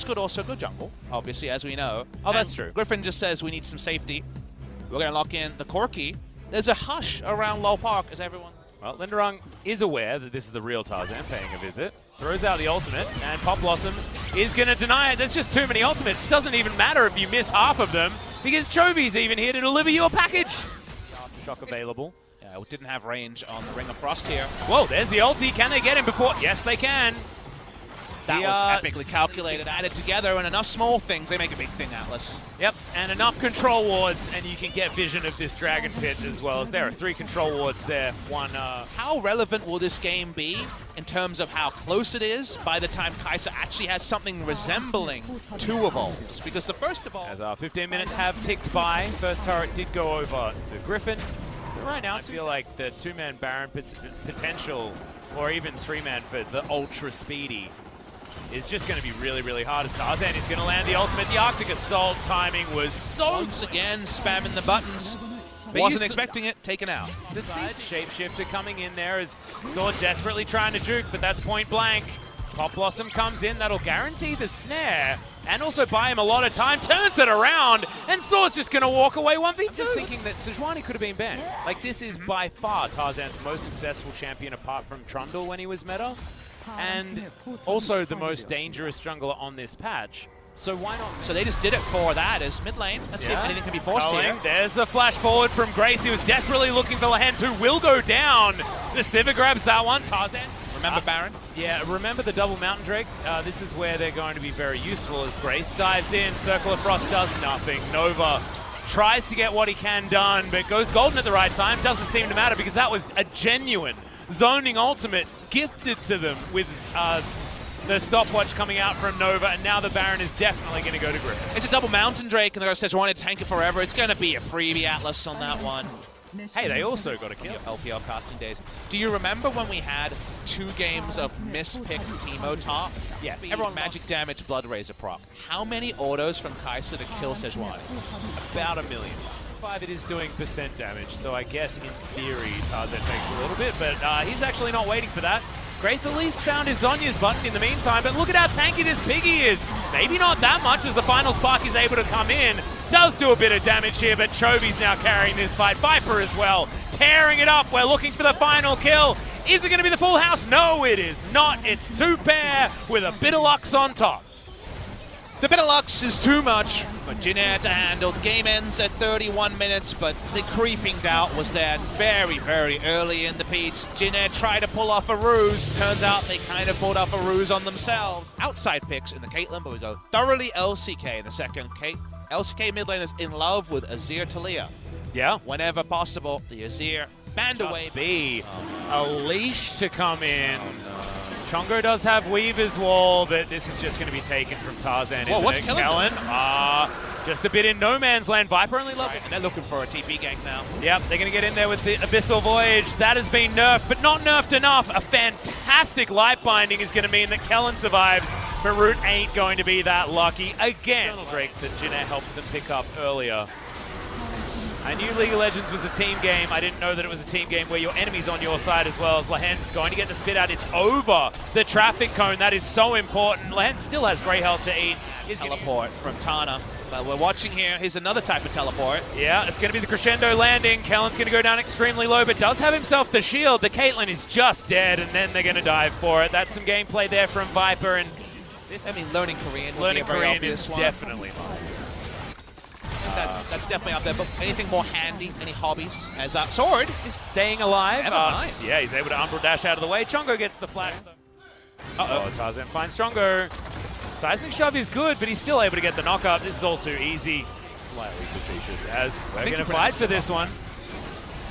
could also go jungle, obviously, as we know. Oh, that's true. Griffin just says we need some safety. We're going to lock in the Corki. There's a hush around Low Park as everyone... Well, Linderung is aware that this is the real Tarzan paying a visit. Throws out the ultimate, and Pop Blossom is going to deny it. There's just too many ultimates. It doesn't even matter if you miss half of them, because Chobi's even here to deliver you a package. Aftershock available. Yeah, it didn't have range on the Ring of Frost here. Whoa, there's the ulti. Can they get him before? Yes, they can. That was epically calculated, added together, and enough small things, they make a big thing, Atlas. Yep, and enough control wards, and you can get vision of this Dragon Pit as well, as there are 3 control wards there. One. How relevant will this game be in terms of how close it is by the time Kai'Sa actually has something resembling 2 evolves? Because the first evolve... As our 15 minutes have ticked by, first turret did go over to Griffin. But right now, I feel like the 2-man Baron potential, or even 3-man for the ultra speedy, is just going to be really, really hard as Tarzan is going to land the ultimate. The Arctic Assault timing was so... Once again, spamming the buttons. Wasn't expecting it, taken out. The side shapeshifter coming in there as Sword desperately trying to juke, but that's point blank. Pop Blossom comes in, that'll guarantee the snare, and also buy him a lot of time, turns it around, and Sword's just going to walk away 1v2. Just thinking that Sejuani could have been banned. Like, this is by far Tarzan's most successful champion apart from Trundle when he was meta. And also the most dangerous jungler on this patch. So why not? So they just did it for that as mid lane. Let's see if anything can be forced here. There's the flash forward from Grace. He was desperately looking for Lehens, who will go down. The Sivir grabs that one. Tarzan. Remember Baron? Yeah, remember the double Mountain Drake? This is where they're going to be very useful as Grace dives in. Circle of Frost does nothing. Nova tries to get what he can done, but goes golden at the right time. Doesn't seem to matter because that was a genuine zoning ultimate gifted to them with the stopwatch coming out from Nova, and now the Baron is definitely going to go to Griffin. It's a double Mountain Drake, and they're going to say, "Want to tank it forever." It's going to be a freebie Atlas on that one. Hey, they also got a kill. LPL casting days. Do you remember when we had 2 games of mispicked Teemo top? Yes. Everyone magic damage, Blood Razor proc. How many autos from Kai'Sa to kill Sejuani? About 1 million. 5 it is doing percent damage, so I guess in theory Tarzan takes a little bit, but he's actually not waiting for that. Grace at least found his Zhonya's button in the meantime, but look at how tanky this Piggy is. Maybe not that much as the final spark is able to come in. Does do a bit of damage here, but Chobi's now carrying this fight. Viper as well, tearing it up. We're looking for the final kill. Is it going to be the full house? No, it is not. It's 2 pair with a bit of Lux on top. The bit of Lux is too much for Jinair to handle. The game ends at 31 minutes, but the creeping doubt was there very, very early in the piece. Jinair tried to pull off a ruse. Turns out they kind of pulled off a ruse on themselves. Outside picks in the Caitlyn, but we go thoroughly LCK in the second. LCK mid lane is in love with Azir Talia. Yeah. Whenever possible, the Azir banned away. Be a leash to come in. Chongo does have Weaver's Wall, but this is just going to be taken from Tarzan, isn't what's it? killing Kellen, just a bit in no man's land. Viper only level. And they're looking for a TP gank now. Yep, they're going to get in there with the Abyssal Voyage. That has been nerfed, but not nerfed enough. A fantastic light binding is going to mean that Kellen survives, but Root ain't going to be that lucky again. Drake that Jinair helped them pick up earlier. I knew League of Legends was a team game. I didn't know that it was a team game where your enemy's on your side as well. As Lehens is going to get the spit out. It's over the traffic cone. That is so important. Lehens still has great health to eat. Teleport from Tana. But we're watching here. Here's another type of teleport. Yeah, it's going to be the crescendo landing. Kellen's going to go down extremely low, but does have himself the shield. The Caitlyn is just dead, and then they're going to dive for it. That's some gameplay there from Viper. And this, I mean, learning Korean. Learning Korean is definitely fun. That's definitely up there, but anything more handy, any hobbies? As that sword is staying alive. Nice. Yeah, he's able to Umbral Dash out of the way. Chongo gets the flash. Tarzan finds Chongo. Seismic Shove is good, but he's still able to get the knock-up. This is all too easy. Slightly facetious, as we're going to fight for this one.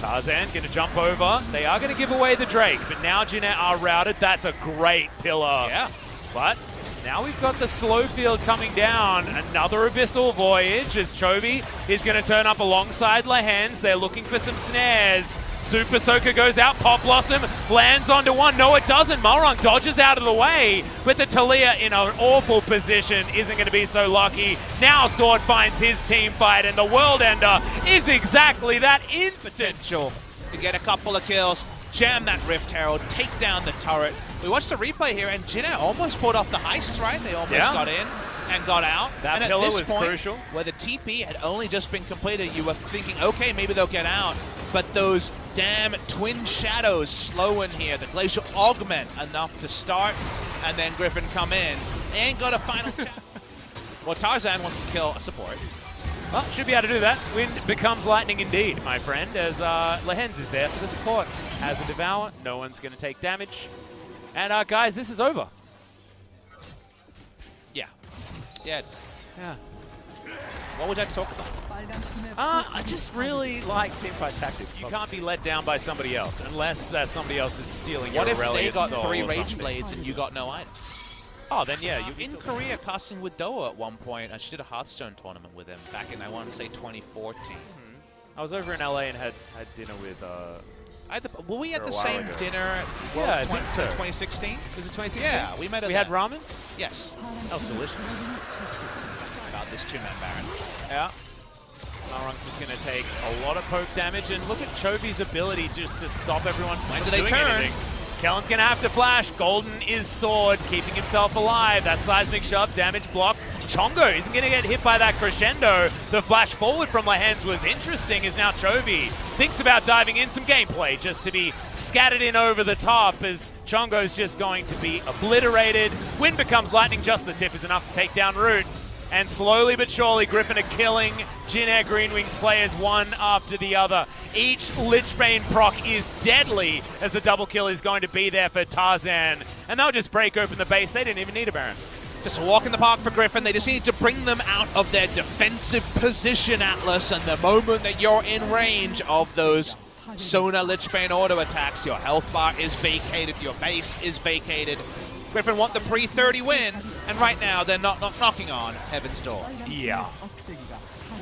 Tarzan going to jump over. They are going to give away the Drake, but now Jinair are routed. That's a great pillar. Yeah. But now we've got the slow field coming down. Another Abyssal Voyage as Chobi is going to turn up alongside Lehens. They're looking for some snares. Super Soaker goes out. Pop Blossom lands onto one. No, it doesn't. Malrung dodges out of the way, but the Talia in an awful position isn't going to be so lucky. Now Sword finds his team fight, and the World Ender is exactly that instant. Potential to get a couple of kills, jam that Rift Herald, take down the turret. We watched the replay here, and Jinair almost pulled off the heist, right? They almost got in. and got out. That and at pillar this was point, crucial. where the TP had only just been completed, you were thinking, okay, maybe they'll get out. But those damn twin shadows slow in here. The glacial augment enough to start, and then Griffin come in. They ain't got a final chat. Well, Tarzan wants to kill a support. Well, should be able to do that. Wind becomes lightning indeed, my friend, as Lehens is there for the support. Has a devour, no one's going to take damage. And guys, this is over. Yeah. Yeah, it is. Yeah. What would I talk about? I just really like teamfight tactics. You can't be let down by somebody else unless that somebody else is stealing your What if Aurelion they got soul 3 or Rage something. Blades and you got no items? Oh, then yeah. You In Korea, casting with Doa at one point, she did a Hearthstone tournament with him back in, I want to say, 2014. I was over in LA and had dinner with. Were we at For a the while same ago. dinner at Yeah, I think so. 2016? Was it 2016? Yeah, we met at We had that. ramen. Yes. That was delicious. About this 2-man Baron. Yeah. Malrung's just going to take a lot of poke damage, and look at Chovy's ability just to stop everyone When from do they doing turn? anything. Kellen's going to have to flash. Golden is sword, keeping himself alive. That seismic shove, damage block. Chongo isn't going to get hit by that crescendo. The flash forward from Lehens was interesting, as now Chovy thinks about diving in some gameplay just to be scattered in over the top, as Chongo's just going to be obliterated. Wind becomes lightning, just the tip is enough to take down Root. And slowly but surely, Griffin are killing Jin Air Greenwings players one after the other. Each Lichbane proc is deadly, as the double kill is going to be there for Tarzan. And they'll just break open the base. They didn't even need a Baron. Just a walk in the park for Griffin. They just need to bring them out of their defensive position, Atlas. And the moment that you're in range of those Sona Lichbane auto attacks, your health bar is vacated, your base is vacated. Griffin want the pre-30 win, and right now they're not knocking on Heaven's Door. Yeah.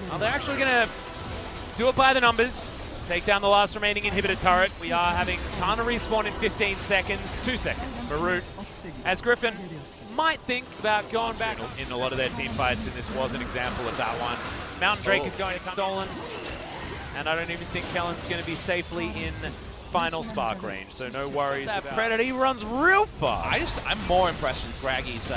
Well, they're actually going to do it by the numbers. Take down the last remaining inhibitor turret. We are having Tana respawn in 15 seconds, 2 seconds for Root. As Griffin might think about going back in a lot of their team fights, and this was an example of that one. Mountain Drake is going to come stolen, and I don't even think Kellen's going to be safely in final spark range, so no worries about that. Predator, he runs real fast. I'm more impressed with Graggy's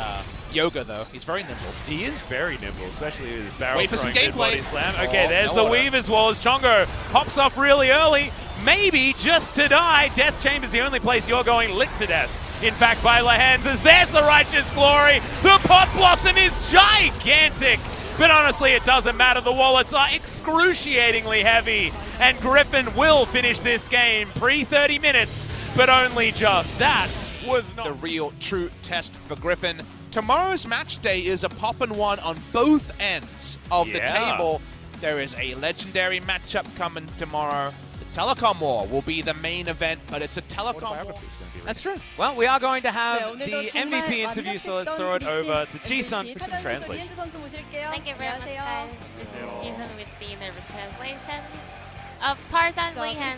yoga, though. He's very nimble. He is very nimble, especially with his barrel Wait for some throwing good gameplay. body slam. Okay, there's no the order. weave as well, as Chongo pops off really early, maybe just to die. Death Chamber's the only place you're going lit to death. In fact, by Lehens, as there's the Righteous Glory. The Pot Blossom is gigantic. But honestly, it doesn't matter. The wallets are excruciatingly heavy. And Griffin will finish this game pre-30 minutes, but only just. That was not The real, true test for Griffin. Tomorrow's match day is a poppin' one on both ends of the table. There is a legendary matchup coming tomorrow. The Telecom War will be the main event, but it's a Telecom War. That's true. Well, we are going to have the MVP interview, so let's throw it over to Ji-sun for some translation. Thank you very much, guys. This is Ji-sun with the interview translation of Tarzan Lehens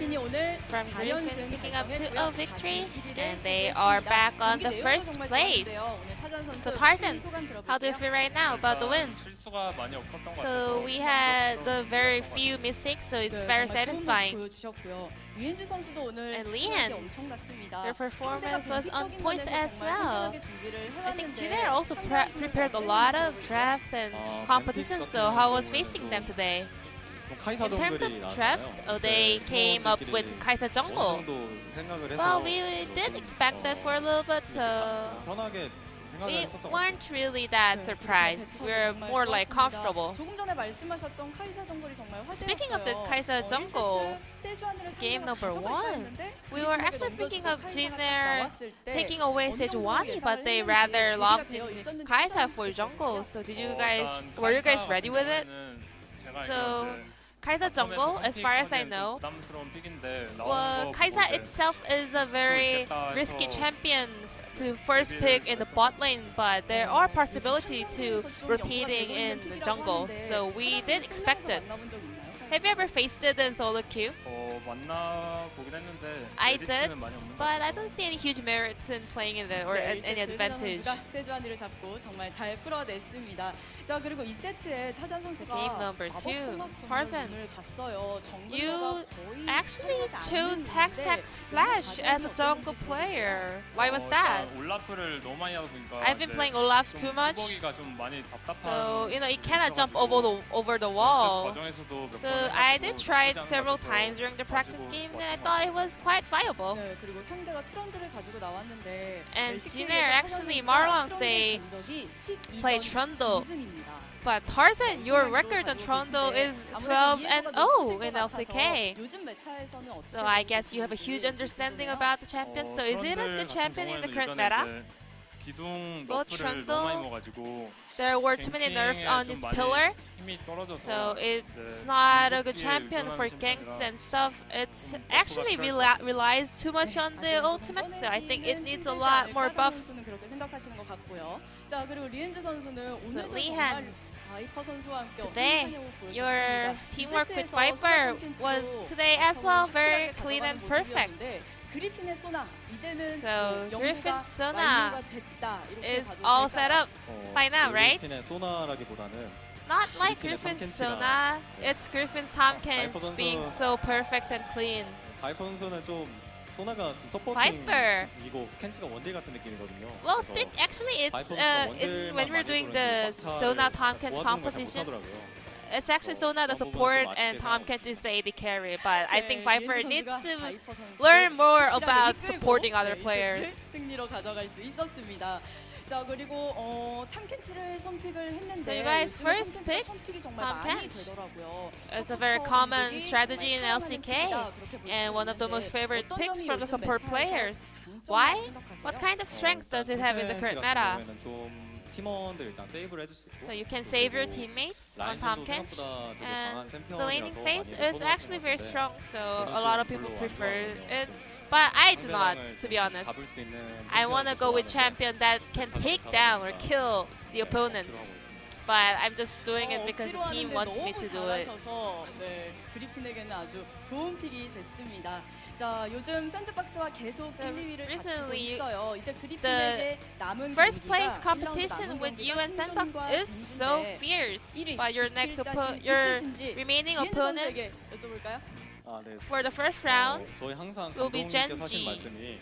from Griffin picking up 2-0 victory, and they are back on the first place. So Tarzan, how do you feel right now about the win? So we had the very few mistakes, so it's very satisfying. And Lehens, their performance was on point as well. I think Jin-Air also prepared a lot of draft and competition, so how was facing them today? In terms of draft, they came up with Kaisa Jungle. Well, we did expect that for a little bit, so we weren't really that surprised. We were more like comfortable. Speaking of the Kaisa Jungle, game number 1, we were actually thinking of Jin-Air taking away Sejuani, but they rather locked in Kaisa for jungle. So were you guys ready with it? So Kaisa jungle, as far as I know, well, Kaisa itself is a very risky champion to first pick in the bot lane, but there are possibility to rotating in the jungle, so we did expect it. Have you ever faced it in solo queue? 만나보긴 했는데 I did, 메리트는 많이 없는 것 but I 같아서. don't see any huge merit in playing in it or 네, any advantage. 선수가 세주안이를 잡고 정말 잘 풀어냈습니다. 자 그리고 2세트에 타잔 선수가 game number two, Tarzan. 정글을 갔어요. You actually chose Hexax Flash as a jungle player. Why was that? 일단 올라프를 너무 많이 하다 보니까 I've been 이제 playing Olaf 좀 too much, 뚜벅이가 좀 많이 답답한. so you know it cannot jump 있어가지고 over the 그 wall. 과정에서도 몇 So 번 I did 해가지고 try it 나쁘지 않은 several 것 같아서 times during the practice 가지고 games, and I 왔던 것 thought it was quite viable. 네, 그리고 상대가 트런드를 가지고 나왔는데 And LCK Jinair 에서 actually, 타잔 Marlon, 선수가 they 트런드 전적이 12전 played Trundle. 2승입니다. But Tarzan, your record on Trundle is 12-0 in LCK. 요즘 메타에서는 어떻게 So I guess you have a huge understanding about the champion. So is it a good champion in the current meta? 기둥 Well, 너프를 너무 많이 Trundle, 먹어가지고 there were too many nerfs on his pillar, 힘이 떨어져서 so it's 이제 not a good 궁극기에 champion for 의존하는 ganks 챔피언이라 and stuff. It's actually relies too much on the ultimate, so I think it needs a lot more buffs. 그렇게 생각하시는 것 같고요. 자 그리고 리엔즈 선수는 오늘도 Lee 정말 Hans, 바이퍼 선수와 함께 today, 어떤 사냥을 your 보여줬습니다. teamwork with 이 세트에서 Viper 스마트 was 캔치로 today as well very 확실하게 clean and 가져가는 perfect. 모습이었는데 그리핀의 소나 이제는 So Griffin Sona 완료가 됐다 이렇게 is 봐도 all 될까요? set up by now, right? 그리핀의 소나라기보다는 Not like Griffin의 Griffin's 탐켄치가- Sona, it's Griffin's Tomkins 선수- being so perfect and clean. 바이퍼 선수는 좀 소나가 좀 Viper. 서포팅이고 켄치가 원딜 같은 느낌이거든요. Well, 그래서 actually, it's 바이퍼 선수가 when we're 원딜만 doing 많이 the 돌아다니는 Sona 박차를 Tomkins 도와주는 걸 잘 composition, 못하더라고요. it's actually Sona the 그런 부분은 좀 support and 아쉽게 Tomkins is the AD carry. But I think 네, Viper 리엔즈 needs 선수가 to 바이퍼 선수를 learn more 확실하게 about 이끌고, supporting other 네, 이 players. 세트 승리로 가져갈 수 있었습니다. 자 그리고 탐켄치를 선픽을 했는데 So you guys 요즘에 first 탐켄치가 picked 선픽이 정말 Tom 많이 Kench. 되더라고요. It's a very 서포터 common 분들이 strategy in 정말 LCK 사랑하는 픽이다, 그렇게 볼 and 수 one of the most 있는데 favorite 어떤 picks 점이 from the 요즘 support 메타에서 players. 장점이라고 Why? 생각하세요? What kind of strengths does it have in the current meta? 좀 팀원들 일단 세이브를 해줄 수 있고. So you can save your teammates on Tomkins. 생각보다 되게 And 강한 the laning 챔피언이라서 phase 많이들 is 선호하시는 actually very 것 같은데 strong, so 저는 a lot of 좀 people 별로 안 prefer 좋아하거든요. it. 그 But I do not, 상대방을 to be 좀 honest. 잡을 수 있는 I want to 챔피언을 go with 좋아하는데 champion that can take down or kill the 네, opponents. 억지로 하고 있습니다. But I'm just doing it because 억지로 the team 하는데 wants me 너무 to do it. 잘하셔서 네, 그리핀에게는 아주 좋은 픽이 됐습니다. 자, 요즘 샌드박스와 계속 So 1, 2위를 가지고 recently, 있어요. 이제 그리핀에게 남은 First 경기가 place 1라운드 competition 남은 with you 경기가 and Sandbox 충청과 is so 진주인데 fierce. 1위 But your next 지킬 자신 your 있으신지 remaining 리엔즈 선수에게 opponents 여쭤볼까요? 아, 네. for the first round 저희 항상 will be 감독님께서 하신 Gen G. 말씀이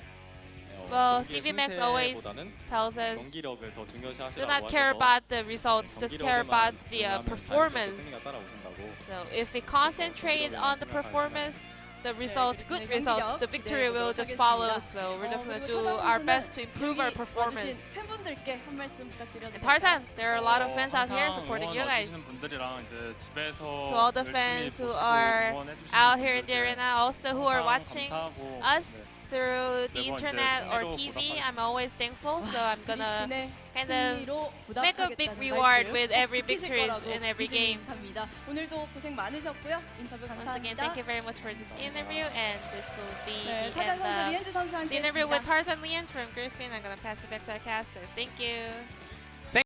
Well, 경기의 CVMax always 승패보다는 tells us 경기력을 더 중요시하시라고 do not care 하셔서 about the results, just care about the 경기력에만 performance. 자연스럽게 승리가 따라오신다고. So if we concentrate on the performance, the result, good results, the victory will just follow. So we're just going to do our best to improve our performance. 팬분들께 한 말씀 부탁드려도 And Tarzan, there are a lot of fans out here supporting you guys. 분들이랑 이제 집에서 To all the fans who are out here in the arena, also who are watching us through the internet or TV, I'm always thankful. So I'm gonna kind of make a big reward with every victory in every game. 오늘도 고생 많으셨고요. 인터뷰 Once again, 감사합니다. thank you very much for this interview, and this will be 네, the 타잔 선수 end of 리엔즈 선수와 the interview with 함께했습니다. Tarzan Lians from Griffin. I'm gonna pass it back to our casters. Thank you.